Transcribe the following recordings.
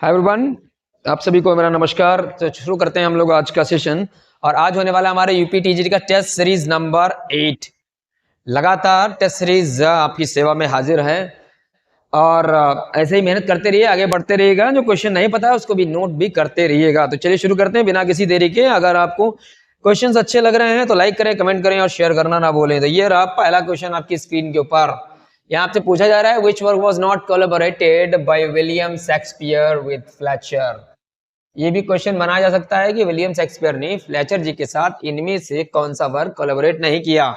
Hi everyone, आप सभी को मेरा नमस्कार। तो शुरू करते हैं हम लोग आज का सेशन। और आज होने वाला हमारे यूपी टीजीटी का टेस्ट सीरीज नंबर 8। लगातार टेस्ट सीरीज आपकी सेवा में हाजिर है और ऐसे ही मेहनत करते रहिए, आगे बढ़ते रहिएगा। जो क्वेश्चन नहीं पता है उसको भी नोट भी करते रहिएगा। तो चलिए शुरू करते हैं बिना किसी देरी के। अगर आपको क्वेश्चंस अच्छे लग रहे हैं तो लाइक करें, कमेंट करें और शेयर करना ना भूलें। तो ये रहा पहला क्वेश्चन आपकी स्क्रीन के ऊपर। यहाँ से पूछा जा रहा है, which work was not collaborated bye William Shakespeare with Fletcher. ये भी क्वेश्चन बनाया जा सकता है कि विलियम शेक्सपियर ने फ्लेचर जी के साथ इनमें से कौन सा वर्क कोलैबोरेट नहीं किया।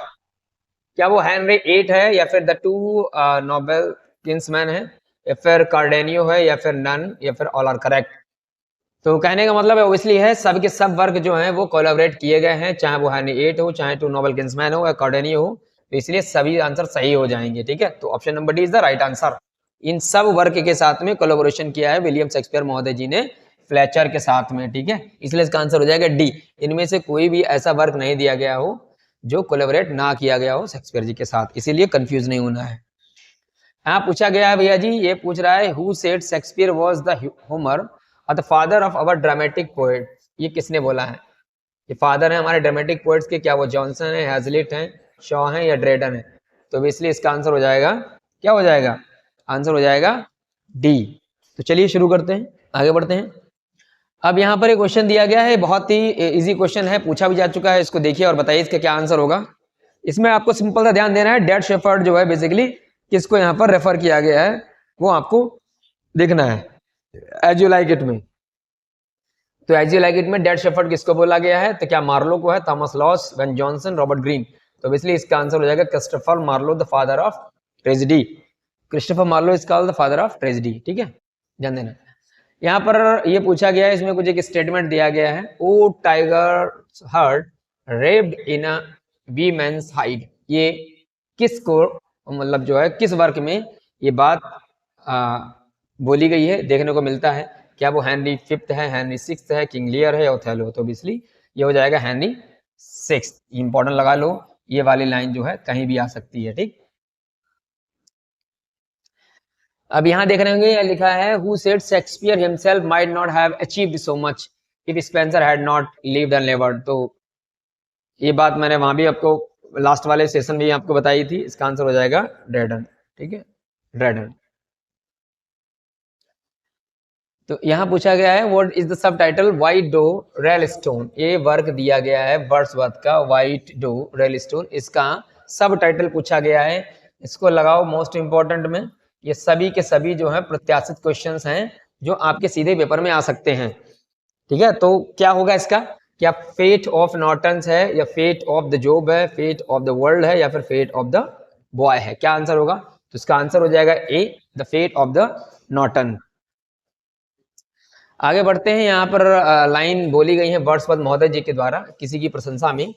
क्या वो हेनरी एट है, या फिर द टू नोबेल किंग्समैन है, या फिर कार्डेनियो है, या फिर नन, या फिर ऑल आर करेक्ट। तो कहने का मतलब है ओब्वियसली है सब के सब वर्क जो हैं वो कोलैबोरेट किए गए हैं, चाहे वो हेनरी एट हो, चाहे टू नोबेल किंग्समैन हो या कार्डेनियो हो। तो इसलिए सभी आंसर सही हो जाएंगे। ठीक है, तो option number D is the right answer. इन सब वर्क के साथ में कोलैबोरेशन किया है विलियम शेक्सपियर महोदय जी ने फ्लेचर के साथ में। ठीक है, इसलिए इसका आंसर हो जाएगा डी। इनमें से कोई भी ऐसा वर्क नहीं दिया गया हो जो कोलैबोरेट ना किया गया हो शेक्सपियर जी के साथ, इसीलिए कंफ्यूज नहीं होना है। हाँ, पूछा गया है भैया जी, ये पूछ रहा है who said Shakespeare was the Homer और the father of our dramatic poet. ये किसने बोला है? ये फादर है हमारे ड्रामेटिक पोएट्स के। क्या वो जॉनसन है, हैजलिट है, शॉ है या ड्रेडन है? तो इसलिए इसका आंसर हो जाएगा, क्या हो जाएगा? आंसर हो जाएगा डी। तो चलिए शुरू करते हैं, आगे बढ़ते हैं। अब यहाँ पर एक क्वेश्चन दिया गया है, बहुत ही इजी क्वेश्चन है, पूछा भी जा चुका है। इसको देखिए और बताइए इसका क्या आंसर होगा। इसमें आपको सिंपल सा ध्यान देना है, डेड शेफर्ड जो है बेसिकली किसको यहाँ पर रेफर किया गया है वो आपको देखना है एज यू लाइक इट में। तो एज यू लाइक इट में डेड शेफर्ड किसको बोला गया है? तो क्या मार्लो को है, Thomas Lodge, Ben Jonson, Robert Greene. तो इसलिए इसका आंसर हो जाएगा Christopher Marlowe, the father of tragedy. Christopher Marlowe is called the father of tragedy. ठीक है, ध्यान देना। यहाँ पर ये पूछा गया है, इसमें कुछ एक स्टेटमेंट दिया गया है, ओ टाइगर हर्ट रेप्ड इन अ वीमेंस हाइड। ये किसको मतलब जो है किस वर्क में ये बात बोली गई है, देखने को मिलता है। क्या वो हेनरी फिफ्थ है, हेनरी सिक्स्थ है, किंग लियर है या ओथेलो? तो ऑब्वियसली ये हो जाएगा हेनरी सिक्स्थ। इंपॉर्टेंट लगा लो, ये वाली लाइन जो है कहीं भी आ सकती है। ठीक, अब यहाँ देख रहे होंगे लिखा है who said Shakespeare himself might not have achieved so much if Spencer had not lived and levered. तो ये बात मैंने वहां भी आपको लास्ट वाले सेशन में आपको बताई थी। इसका आंसर हो जाएगा ड्रेडन। ठीक है, ड्रेडन। तो यहाँ पूछा गया है what is the subtitle white doe Rylstone. ये वर्क दिया गया है वर्ड्सवर्थ का, व्हाइट डो रेल स्टोन। इसका सब टाइटल पूछा गया है, इसको लगाओ मोस्ट इंपॉर्टेंट में। ये सभी के सभी जो है प्रत्याशित क्वेश्चंस हैं जो आपके सीधे पेपर में आ सकते हैं। ठीक है, तो क्या होगा इसका? क्या फेट ऑफ नॉर्टन्स है, या फेट ऑफ द जॉब है, फेट ऑफ द वर्ल्ड है, या फिर फेट ऑफ द बॉय है? क्या आंसर होगा? तो इसका आंसर हो जाएगा A, the fate of the Norton. आगे बढ़ते हैं। यहाँ पर लाइन बोली गई है वर्ड्सवर्थ महोदय जी के द्वारा किसी की प्रशंसा में।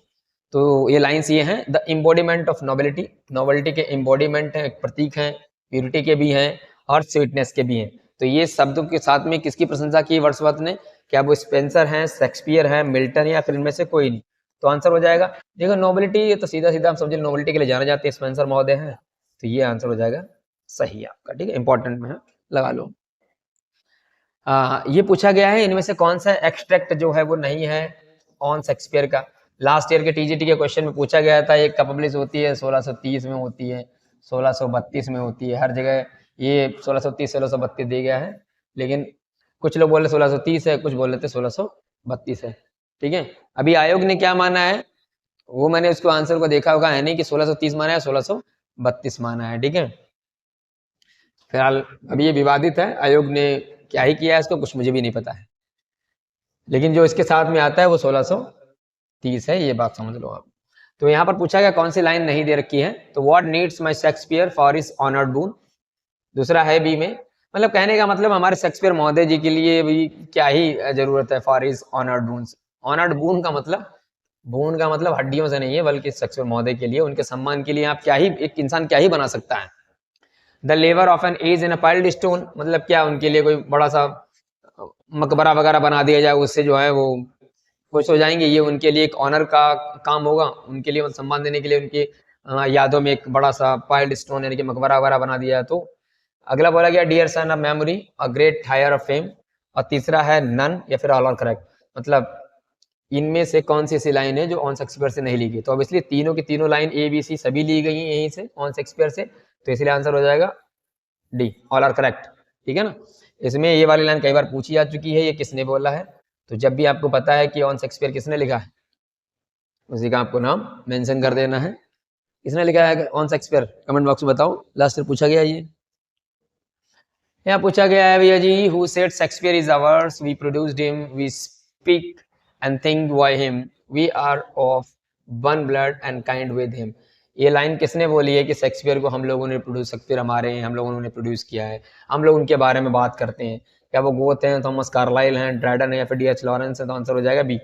तो ये लाइन्स ये हैं, the embodiment of nobility. Nobility के एम्बॉडीमेंट है, प्रतीक हैं, प्यूरिटी के भी हैं और स्वीटनेस के भी हैं। तो ये शब्दों के साथ में किसकी प्रशंसा की वर्ड्सवर्थ ने? क्या वो स्पेंसर हैं, शेक्सपियर हैं, मिल्टन, या फिर इनमें से कोई नहीं? तो आंसर हो जाएगा, देखो नोबेलिटी तो सीधा सीधा हम समझे नोबेलिटी के लिए जाने जाते हैं, स्पेंसर महोदय हैं। तो ये आंसर हो जाएगा सही आपका। ठीक है, इंपॉर्टेंट में है, लगा लो। ये पूछा गया है इनमें से कौन सा एक्सट्रैक्ट जो है वो नहीं है ऑन शेक्सपियर का। लास्ट ईयर के टीजीटी के क्वेश्चन में पूछा गया था, एक पब्लिश होती है 1630 में होती है, 1632 में होती है, हर जगह ये 1630 1632 दिया गया है। लेकिन कुछ लोग बोल रहे 1630 है, कुछ बोल रहे थे 1632 है। ठीक है, अभी आयोग ने क्या माना है वो मैंने उसको आंसर को देखा होगा, है नहीं कि 1630 माना है, 1632 माना है। ठीक है, फिलहाल अभी ये विवादित है, आयोग ने क्या ही किया है इसको कुछ मुझे भी नहीं पता है, लेकिन जो इसके साथ में आता है वो 1630 है, ये बात समझ लो आप। तो यहाँ पर पूछा गया कौन सी लाइन नहीं दे रखी है, तो what needs my Shakespeare for his honoured bones. दूसरा है बी में, मतलब कहने का मतलब हमारे शेक्सपियर महोदय जी के लिए भी क्या ही जरूरत है for his honoured bones. Honoured bones का मतलब हड्डियों से नहीं है, बल्कि शेक्सपियर महोदय के लिए, उनके सम्मान के लिए आप क्या ही एक इंसान क्या ही बना सकता है। द लेवर of an age in a piled stone, मतलब क्या उनके लिए कोई बड़ा सा मकबरा वगैरह बना दिया जाए, उससे जो है वो खुश हो जाएंगे। ये उनके लिए एक ऑनर का काम होगा, उनके लिए सम्मान देने के लिए उनकी यादों में एक बड़ा सा पाइल्ड स्टोन यानी कि मकबरा वगैरह बना दिया। तो अगला बोला गया dear son of memory a great heir of fame, और तीसरा है नन या फिर ऑल आर करेक्ट, मतलब इनमें से कौन सी ऐसी लाइन है जो ऑन शेक्सपियर से नहीं ली गई। तो अब इसलिए तीनों की तीनों लाइन ए बी सी सभी ली गई हैं यहीं से ऑन शेक्सपियर से, तो इसलिए आंसर हो जाएगा डी, ऑल आर करेक्ट। ठीक है ना। इसमें ये वाली लाइन कई बार पूछी जा चुकी है, ये किसने बोला है, तो जब भी आपको पता है कि ऑन शेक्सपियर किसने लिखा है उसी का आपको नाम मेंशन कर देना है। किसने लिखा है ऑन शेक्सपियर, कमेंट बॉक्स में बताओ। लास्ट ईयर पूछा गया ये, यहाँ पूछा गया है भैया जी, who said Shakespeare is ours, we produced him, we speak and think by him, we are of one blood and kind with him. ये लाइन किसने बोली है कि शेक्सपियर को हम लोगों ने प्रोड्यूस, शेक्सपियर हमारे हैं, हम लोगों ने प्रोड्यूस किया है, हम लोग उनके बारे में बात करते हैं। क्या वो गोथ हैं, थॉमस कार्लाइल हैं, ड्रैडन है या फिर डी.एच. लॉरेंस है, तो आंसर हो जाएगा बी।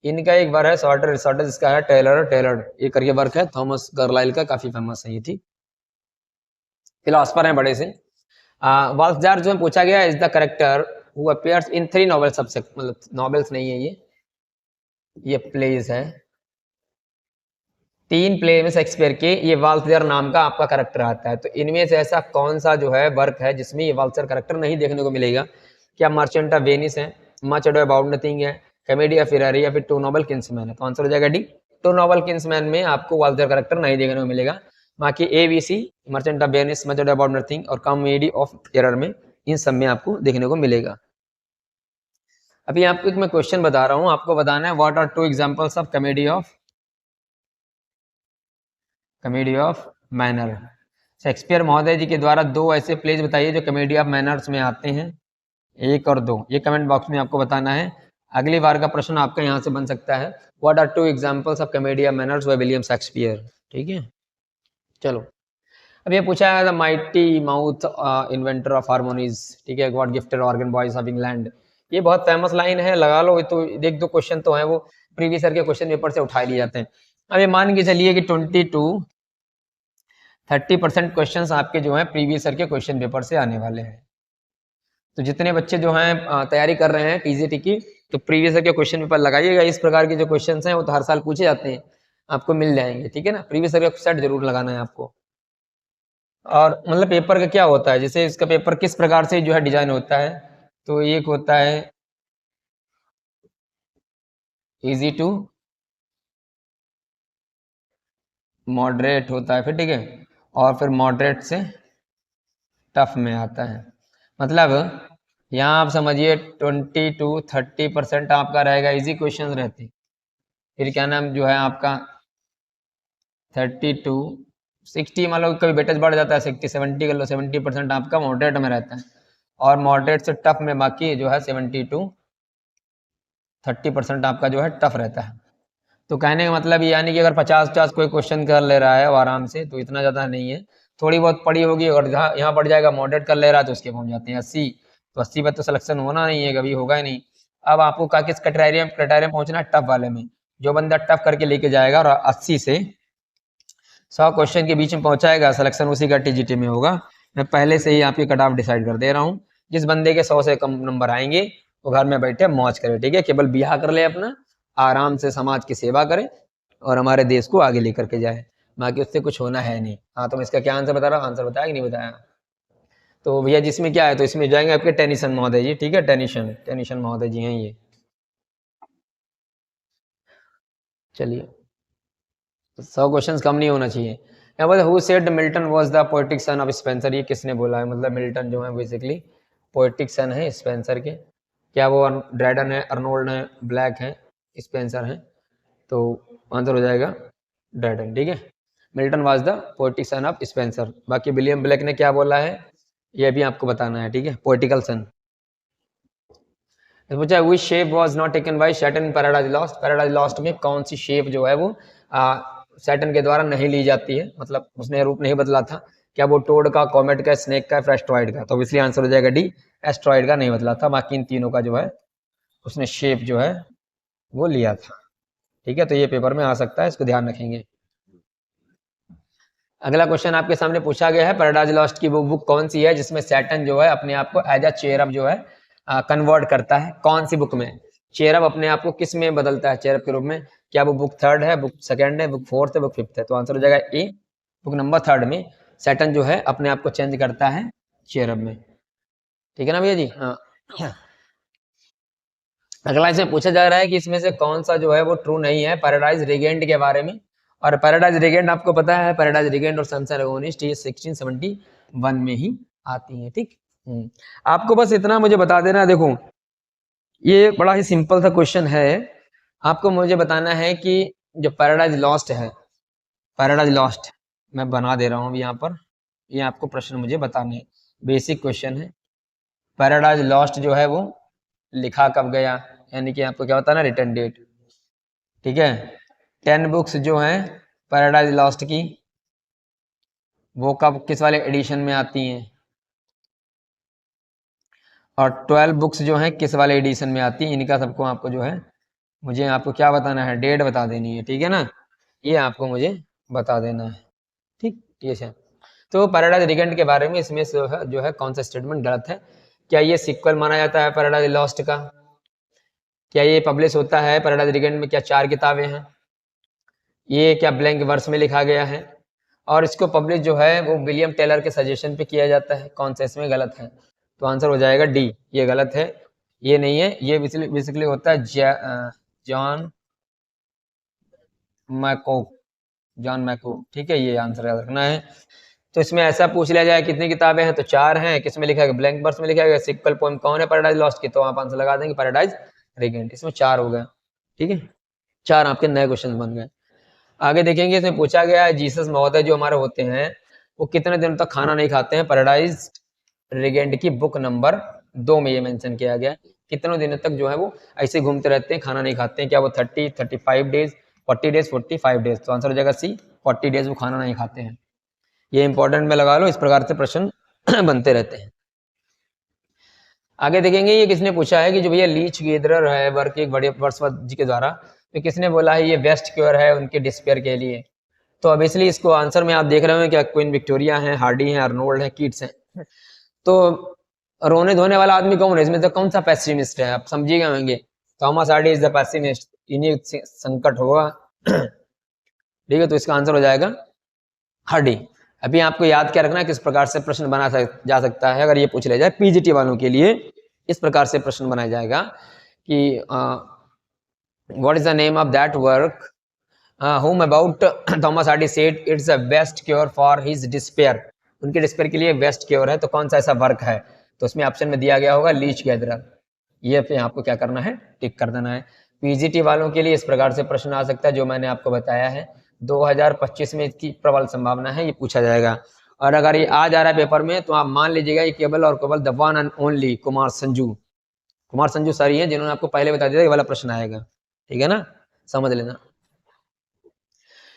इनका एक बार है शॉर्टर शॉर्टर जिसका है टेलर ये करके वर्क है थॉमस कार्लाइल का, काफी फेमस है ये थी, फिलोसफर है बड़े से। वाल्थजार जो पूछा गया is the character who appears in 3 novels, सबसे मतलब नॉवेल्स नहीं है ये प्लेज है, 3 प्ले में शेक्सपियर के ये वाल्थजार नाम का आपका करेक्टर आता है। तो इनमें से ऐसा कौन सा जो है वर्क है जिसमें ये वाल्थजार करेक्टर नहीं देखने को मिलेगा। क्या मर्चेंट ऑफ वेनिस है, मच अडो अबाउट नथिंग है, कॉमेडी ऑफ एरर या फिर टू नोबल किंग्समैन है, तो आंसर हो जाएगा डी, टू नोबल किंग्समैन में आपको वाल्थजार करेक्टर नहीं देखने को मिलेगा। बाकी A B C, merchant of Venice, much ado about nothing और कॉमेडी ऑफ एरर में, इन सब में आपको देखने को मिलेगा। अभी आपको एक मैं क्वेश्चन बता रहा हूँ, आपको बताना है what are 2 examples of comedy of manner. Shakespeare महोदय जी के द्वारा 2 ऐसे प्लेज बताइए जो कॉमेडी ऑफ मैनर्स में आते हैं, 1 और 2, ये कमेंट बॉक्स में आपको बताना है। अगली बार का प्रश्न आपका यहाँ से बन सकता है, what are 2 examples of comedy of manners by William Shakespeare. ठीक है, चलो अब ये पूछा है the mighty mouth inventor of harmonies, ठीक है, God gifted organ boys of England, ये बहुत फेमस लाइन है, लगा लो। तो एक 2 क्वेश्चन तो है वो प्रीवियस ईयर के क्वेश्चन पेपर से उठा लिए जाते हैं। अब ये मान के चलिए कि 20-30% क्वेश्चन आपके जो है प्रीवियस ईयर के क्वेश्चन पेपर से आने वाले हैं। तो जितने बच्चे जो हैं तैयारी कर रहे हैं टीजीटी की, तो प्रीवियस ईयर के क्वेश्चन पेपर लगाइएगा। इस प्रकार के जो क्वेश्चन हैं वो तो हर साल पूछे जाते हैं, आपको मिल जाएंगे। ठीक है ना, प्रीवियस ईयर का सेट जरूर लगाना है आपको। और मतलब पेपर का क्या होता है, जैसे इसका पेपर किस प्रकार से जो है डिजाइन होता है, तो एक होता है इजी टू मॉडरेट होता है, फिर ठीक है, और फिर मॉडरेट से टफ में आता है। मतलब यहाँ आप समझिए 20-30% आपका रहेगा इजी क्वेश्चन रहते, फिर क्या नाम जो है आपका 30-60, मान लो कभी वेटेज बढ़ जाता है 60-70 कर लो, 70% आपका मॉडरेट में रहता है, और मॉडरेट से टफ में बाकी जो है 70-30% आपका जो है टफ रहता है। तो कहने का मतलब यानी कि अगर 50-50 कोई क्वेश्चन कर ले रहा है वो आराम से, तो इतना ज़्यादा नहीं है, थोड़ी बहुत पड़ी होगी। अगर यहाँ पड़ जाएगा मॉडरेट कर ले रहा है तो उसके पहुँच जाते हैं 80, तो 80 पर तो सिलेक्शन होना नहीं है, कभी होगा ही नहीं। अब आपको का किस क्राइटेरिया पहुँचना है, टफ वाले में। जो बंदा टफ करके लेके जाएगा और 80 से 100 क्वेश्चन के बीच में पहुँचाएगा, सिलेक्शन उसी का टीजीटी में होगा। मैं पहले से ही आपकी कट ऑफ डिसाइड कर दे रहा हूँ। जिस बंदे के 100 से कम नंबर आएंगे वो घर में बैठे मौज करे, ठीक है, केवल बियाह कर ले अपना, आराम से समाज की सेवा करे और हमारे देश को आगे लेकर के जाए, बाकी उससे कुछ होना है नहीं। हाँ, तो मैं इसका क्या आंसर बता रहा हूँ, आंसर बताया कि नहीं बताया। तो भैया जिसमें क्या है, तो इसमें जाएंगे आपके टेनिसन महोदय जी, ठीक है, टेनिसन महोदय जी हैं ये। चलिए 100 क्वेश्चन कम नहीं होना चाहिए। यहाँ पर who said Milton was the poetic son of Spencer, ये किसने बोला है, मतलब मिल्टन जो है बेसिकली पोएटिक सन है स्पेंसर के। क्या वो ड्रैडन है, अर्नोल्ड है, ब्लैक है, स्पेंसर है, तो आंसर हो जाएगा ड्रैडन। ठीक है, Milton was the poetic son of Spencer. बाकी विलियम ब्लैक ने क्या बोला है ये भी आपको बताना है, ठीक है, पोएटिकल सन। पूछा which shape was not taken by Saturn in paradise lost, paradise lost में कौन सी शेप जो है वो सैटर्न के द्वारा नहीं ली जाती है, मतलब उसने रूप नहीं बदला था। क्या वो टोड का, कॉमेट का, स्नेक का, फिर एस्ट्रॉइड का, तो इसलिए आंसर हो जाएगा डी, एस्ट्रॉइड का नहीं बदला था। बाकी इन तीनों का जो है उसने शेप जो है वो लिया था। ठीक है, तो ये पेपर में आ सकता है, इसको ध्यान रखेंगे। अगला क्वेश्चन आपके सामने पूछा गया है, पैराडाइज लॉस्ट की वो बुक कौन सी है जिसमें सैटर्न जो है अपने आप को एज अ चेयरअप जो है कन्वर्ट करता है, कौन सी बुक में चेयरअप अपने आप को किस में बदलता है चेयरअप के रूप में। क्या वो बुक 3 है, बुक 2 है, बुक 4 है, बुक 5 है, तो आंसर हो जाएगा ए, बुक नंबर 3 में सैटर्न जो है अपने आप को चेंज करता है चेयरअप में। ठीक है ना भैया जी, हाँ। अगला इसमें पूछा जा रहा है कि इसमें से कौन सा जो है वो ट्रू नहीं है पैराडाइज रिगेंट के बारे में। और पैराडाइज रिगेंट आपको पता है, पैराडाइज रिगेंट और सनशाइन एगोनिस्ट ये 1671 में ही आती है। ठीक, आपको बस इतना मुझे बता देना। देखो ये बड़ा ही सिंपल सा क्वेश्चन है, आपको मुझे बताना है कि जो पैराडाइज लॉस्ट है, पैराडाइज लॉस्ट मैं बना दे रहा हूँ यहाँ पर, ये आपको प्रश्न मुझे बताने हैं। बेसिक क्वेश्चन है, पैराडाइज लॉस्ट जो है वो लिखा कब गया, यानी कि आपको क्या होता है ना, रिटर्न डेट। ठीक है, 10 बुक्स जो हैं पैराडाइज लॉस्ट की वो कब किस वाले एडिशन में आती हैं, और 12 बुक्स जो हैं किस वाले एडिशन में आती हैं, इनका सबको आपको जो है मुझे आपको क्या बताना है, डेट बता देनी है। ठीक है ना, ये आपको मुझे बता देना है। ठीक, ये है। तो पैराडाइज रिगेंट के बारे में इसमें जो है कौन सा स्टेटमेंट गलत है। क्या ये सिक्वल माना जाता है पैराडाइज लॉस्ट का? क्या ये पब्लिश होता है पैराडाइज रिगेंट में? क्या 4 किताबें हैं? ये क्या ब्लैंक वर्स में लिखा गया है? और इसको पब्लिश जो है वो विलियम टेलर के सजेशन पे किया जाता है। कौन सा इसमें गलत है? तो आंसर हो जाएगा डी, ये गलत है, ये नहीं है। ये बेसिकली होता है जॉन मैको, जॉन मैको। ठीक है, ये आंसर याद रखना है। तो इसमें ऐसा पूछ लिया जाए कितनी किताबें हैं, तो 4 हैं। किसमें लिखा है? ब्लैंक वर्स में लिखा है। सिक्वल पोएम कौन है पैराडाइज लॉस्ट की? तो आप आंसर लगा देंगे पैराडाइज रिगेंट। इसमें 4 हो गए। ठीक है, 4 आपके नए क्वेश्चन बन गए। आगे देखेंगे, इसमें पूछा गया है जीसस महोदय जो हमारे होते हैं वो कितने दिनों तक खाना नहीं खाते हैं। पैराडाइज रिगेंट की बुक नंबर 2 में ये मेंशन किया गया है, कितने दिनों तक जो है वो ऐसे घूमते रहते हैं, खाना नहीं खाते हैं। क्या वो 30, 35 डेज, 40 डेज, 45 डेज? तो आंसर हो जाएगा सी, 40 डेज वो खाना नहीं खाते हैं। ये इंपॉर्टेंट में लगा लो, इस प्रकार से प्रश्न बनते रहते हैं। आगे देखेंगे, ये किसने पूछा है कि जो भैया लीच गेदरर है वर्क एक बड़े वर्ड्सवर्थ जी के द्वारा, तो किसने बोला है ये बेस्ट क्योर है उनके डिस्पेयर के लिए? तो अब इसलिए इसको आंसर में आप देख रहे हो क्या, क्वीन विक्टोरिया है, हार्डी है, अर्नोल्ड है, कीट्स है। तो रोने धोने वाला आदमी कौन है इसमें? तो कौन सा पेसिमिस्ट है, आप समझिएगा होंगे। Thomas Hardy is the pessimist, इन्हीं संकट होगा। ठीक है, तो इसका आंसर हो जाएगा हार्डी। अभी आपको याद क्या रखना है, किस प्रकार से प्रश्न बना जा सकता है। अगर ये पूछ लिया जाए पीजीटी वालों के लिए, इस प्रकार से प्रश्न बनाया जाएगा कि what is the name of that work whom about Thomas Hardy said it's the best cure for his despair. उनके डिस्पेयर के लिए बेस्ट क्योर है, तो कौन सा ऐसा वर्क है? तो उसमें ऑप्शन में दिया गया होगा लीच गैदरर। ये पे आपको क्या करना है, टिक कर देना है। पीजीटी वालों के लिए इस प्रकार से प्रश्न आ सकता है जो मैंने आपको बताया है। 2025 में इसकी प्रबल संभावना है, ये पूछा जाएगा। और अगर ये आ जा रहा है पेपर में तो आप मान लीजिएगा ये केवल और केवल the one and only Kumar Sanju sir ही है जिन्होंने आपको पहले बता दिया ये वाला प्रश्न आएगा। ठीक है ना, समझ लेना।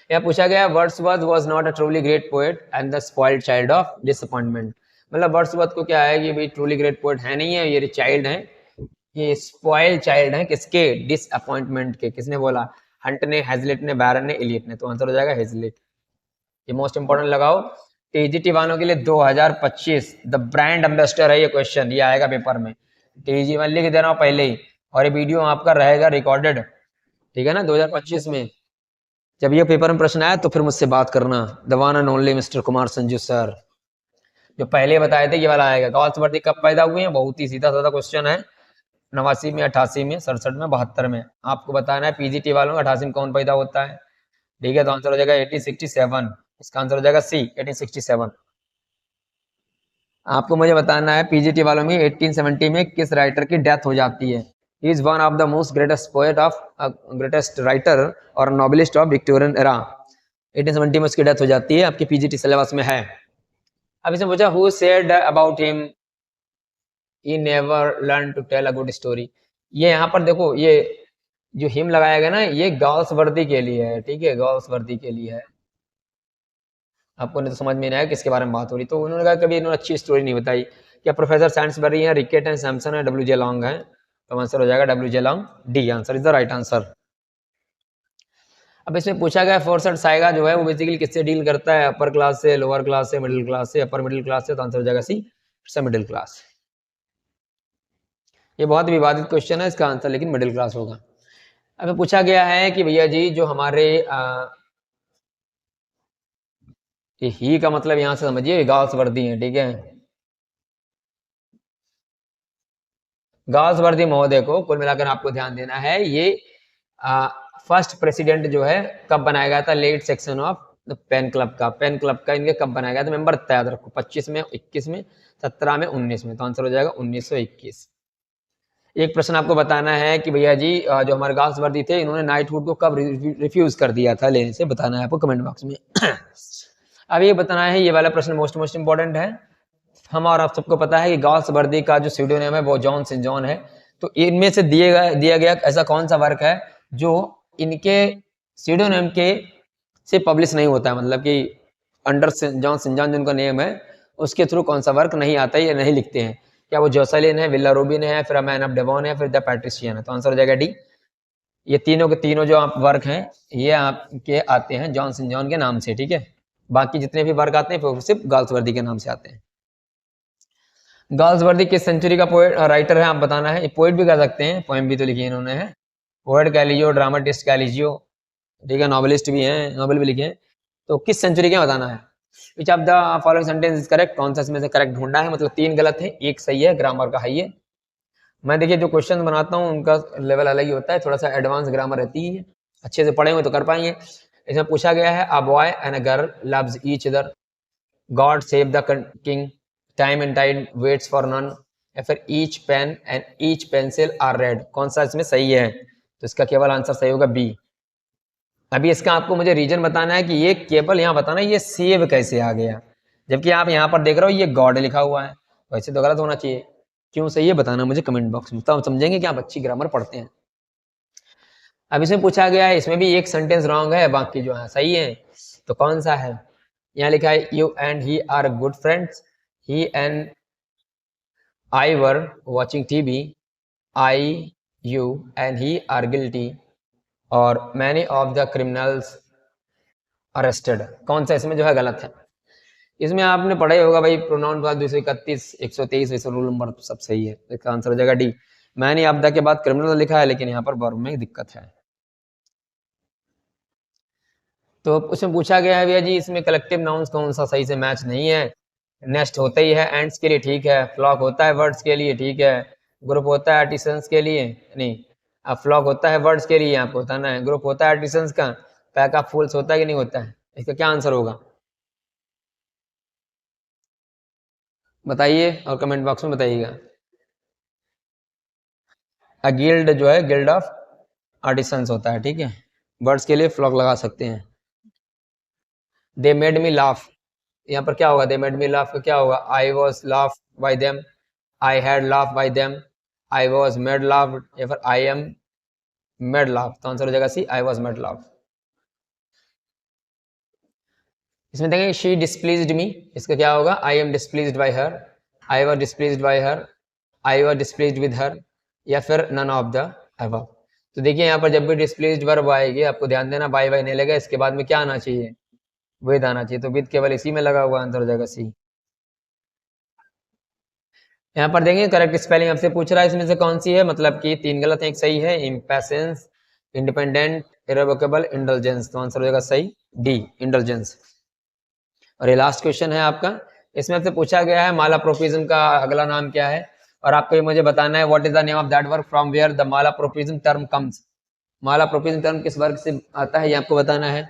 यह पूछा गया Wordsworth was not a truly great poet and the spoiled child of disappointment. मतलब वर्ड्सवर्थ को क्या है कि भाई ट्रूली ग्रेट पोएट है नहीं है, ये चाइल्ड है, ये स्पॉइल्ड चाइल्ड है किसके? डिसअपॉइंटमेंट के। किसने बोला? हंट ने, हैजलिट ने, बैरन ने, इलियट ने। तो आंसर हो जाएगा हैजलिट। ये मोस्ट इंपोर्टेंट लगाओ टीजीटी वालों के लिए 2025 द ब्रांड एम्बेसडर है ये क्वेश्चन, ये आएगा पेपर में। टीजी मैं लिख दे रहा हूँ पहले ही, और ये वीडियो आपका रहेगा रिकॉर्डेड। ठीक है ना, 2025 में जब ये पेपर में प्रश्न आया तो फिर मुझसे बात करना। The one and only mister Kumar Sanju sir जो पहले बताए थे ये वाला आएगा। गॉल्सवर्दी कब पैदा हुए हैं? बहुत ही सीधा साधा क्वेश्चन है। 89 में, 88 में, 67 में, 72 में। आपको बताना है पीजीटी वालों 88 में कौन पैदा होता है। ठीक है, तो आंसर हो जाएगा 1867। इसका आंसर हो जाएगा सी, 1867। आपको मुझे बताना है पीजीटी वालों में 1870 में किस राइटर की डेथ हो जाती है। He is one of the most greatest poet of greatest writer और नॉवेलिस्ट ऑफ विक्टोरियन एरा। 1870 में उसकी डेथ हो जाती है, आपके पीजीटी सिलेबस में है। अब इसमें पूछा who said about him he never learn to tell a good story. ये यहाँ पर देखो, ये जो हिम लगाया गया ना ये गॉल्सवर्दी के लिए है। ठीक है, गॉल्सवर्दी के लिए है। आपको नहीं तो समझ में नहीं आया किसके बारे में बात हो रही। तो उन्होंने कहा कभी इन्होंने अच्छी स्टोरी नहीं बताई। क्या प्रोफेसर सैंड्सबरी है, रिकेट है, सैमसन है, डब्ल्यू जे लॉन्ग है? तो आंसर हो जाएगा W J long, D answer is the right answer. अब इसमें पूछा गया फोरसेट साइगा जो है वो बेसिकली किससे डील करता है? अपर क्लास से, लोअर क्लास से, मिडिल क्लास से, अपर मिडिल क्लास से? तो आंसर हो जाएगा सी, इट्स अ मिडिल क्लास। ये बहुत विवादित क्वेश्चन है, इसका आंसर लेकिन मिडिल क्लास होगा। अब पूछा गया है कि भैया जी जो हमारे ही का मतलब यहां से समझिए गॉल्सवर्दी है। ठीक है, गाउस वर्दी महोदय को कुल मिलाकर आपको ध्यान देना है, ये फर्स्ट प्रेसिडेंट जो है कब बनाया गया था, late section of pen club का इनके कब बनाया गया था, मेंबर याद रखो, 25 में, 21 में, 17 में, 19 में, तो आंसर हो जाएगा 1921। एक प्रश्न आपको बताना है कि भैया जी जो हमारे गाउस वर्दी थे इन्होंने नाइटहुड को कब रिफ्यूज कर दिया था लेने से, बताना है आपको कमेंट बॉक्स में। अब ये बताना है, ये वाला प्रश्न मोस्ट इंपॉर्टेंट है। हम और आप सबको पता है कि गाउस वर्दी का जो स्यूडोनेम है वो जॉन सेंट जॉन है, तो इनमें से दिया गया ऐसा कौन सा वर्क है जो इनके स्यूडोनेम के से पब्लिश नहीं होता है, मतलब कि अंडर जॉन सेंट जॉन जिनका नेम है उसके थ्रू कौन सा वर्क नहीं आता है या नहीं लिखते हैं, क्या वो जोसेलिन है, विला रोबिन है, फिर मैन ऑफ डेवॉन है, फिर द पैट्रिशियन है, तो आंसर हो जाएगा डी। ये तीनों के तीनों जो आप वर्क हैं ये आपके आते हैं जॉन सेंट जॉन के नाम से, ठीक है। बाकी जितने भी वर्क आते हैं वो सिर्फ गाउस वर्दी के नाम से आते हैं। गाउस वर्दी किस सेंचुरी का पोएट राइटर है आप बताना है, पोएट भी कर सकते हैं, पोएम भी तो लिखी है इन्होंने है, पोएट कैलिजियो, ड्रामाटिस्ट कैलिजियो, ठीक है, नॉवेलिस्ट भी हैं, नॉवेल भी लिखे हैं, तो किस सेंचुरी के बताना है। Which of the following sentence is correct, कौन सा इसमें से करेक्ट ढूंढना है, मतलब 3 गलत है, 1 सही है, ग्रामर का है ये। मैं देखिए जो क्वेश्चन बनाता हूँ उनका लेवल अलग ही होता है, थोड़ा सा एडवांस ग्रामर रहती है, अच्छे से पढ़े हुए तो कर पाएंगे। इसमें पूछा गया है, a boy and a girl loves each other, god save the king, time and tide waits for none, या फिर each pen and each pencil are red, कौन सा इसमें सही है, तो इसका केवल आंसर सही होगा बी। अभी इसका आपको मुझे रीजन बताना है कि ये केवल यहाँ बताना है ये सेव कैसे आ गया, जबकि आप यहाँ पर देख रहे हो ये गॉड लिखा हुआ है, वैसे तो गलत होना चाहिए, क्यों सही है बताना मुझे कमेंट बॉक्स में, तो हम समझेंगे कि आप अच्छी ग्रामर पढ़ते हैं। अब इसमें पूछा गया है, इसमें भी एक सेंटेंस रॉन्ग है, बाकी जो है सही है, तो कौन सा है, यहाँ लिखा है you and he are good friends, he and I were watching TV, I you and he are guilty, और many of the criminals arrested, कौन सा इसमें जो है गलत है। इसमें आपने पढ़ा ही होगा भाई, प्रोनाउन बाद 231, 123 वैसे रूल नंबर तो सब सही है, इसका आंसर हो जाएगा डी। मैनी ऑफ द के बाद क्रिमिनल लिखा है, लेकिन यहाँ पर वर्ब में दिक्कत है। तो उसमें पूछा गया है भैया जी इसमें कलेक्टिव नाउन्स कौन सा सही से मैच नहीं है, नेस्ट होता ही है एंड्स के लिए, ठीक है, फ्लॉक होता है वर्ड्स के लिए, ठीक है, ग्रुप होता है आर्टिसंस के लिए, नहीं, अब फ्लॉक होता है वर्ड्स के लिए, आपको बताना है, ग्रुप होता है आर्टिसंस का, पैक ऑफ फूल्स होता है कि नहीं होता है, इसका क्या आंसर होगा बताइए और कमेंट बॉक्स में बताइएगा। अ गिल्ड जो है गिल्ड ऑफ आर्टिसंस होता है, ठीक है, वर्ड्स के लिए फ्लॉक लगा सकते हैं। दे मेड मी लाफ, यहाँ पर क्या होगा, दे मेड मी लाफ का क्या होगा, I was laugh by them, I had laugh by them, I was made laugh, या फिर आई एम मेड लाफ, तो आंसर हो जाएगा C, I was made laugh. इसमें देखेंगे शी डिस्प्लीज्ड मी, इसका क्या होगा, I am displeased by her, I was displeased by her, I was displeased with her, या फिर नन ऑफ द अबव। तो देखिए यहाँ पर जब भी डिस्प्लीज्ड वर्ब आएगी आपको ध्यान देना, बाय बाय नहीं लगेगा, इसके बाद में क्या आना चाहिए, विद आना चाहिए, तो विद केवल इसी में लगा हुआ, आंसर हो जाएगा सी। यहाँ पर देखेंगे करेक्ट स्पेलिंग आपसे पूछ रहा है, इसमें से कौन सी है, मतलब कि 3 गलत है, एक सही है, इम्पेशेंस, इंडिपेंडेंट, इरेवोकेबल, इंडल्जेंस, तो आंसर हो जाएगा सही डी, इंडल्जेंस। और ये लास्ट क्वेश्चन है आपका, इसमें से पूछा गया है मालाप्रोपिज्म का अगला नाम क्या है, और आपको ये मुझे बताना है what is the name of that work from where the malapropism term comes, malapropism term किस वर्ग से आता है ये आपको बताना है,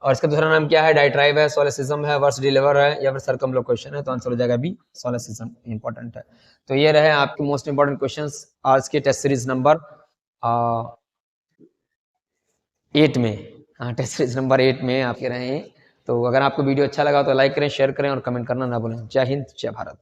और इसका दूसरा नाम क्या है, डाइट्राइब है, सोलेसिज्म है, वर्स डिलीवर है, या फिर सर्कमलोकेशन है, तो आंसर हो जाएगा बी, सोलेसिज्म इंपॉर्टेंट है। तो ये रहे आपके मोस्ट इंपॉर्टेंट क्वेश्चंस आज के टेस्ट सीरीज नंबर 8 में, हाँ टेस्ट सीरीज नंबर 8 में आपके रहे हैं। तो अगर आपको वीडियो अच्छा लगा तो लाइक करें, शेयर करें और कमेंट करना ना भूलें। जय हिंद, जय भारत।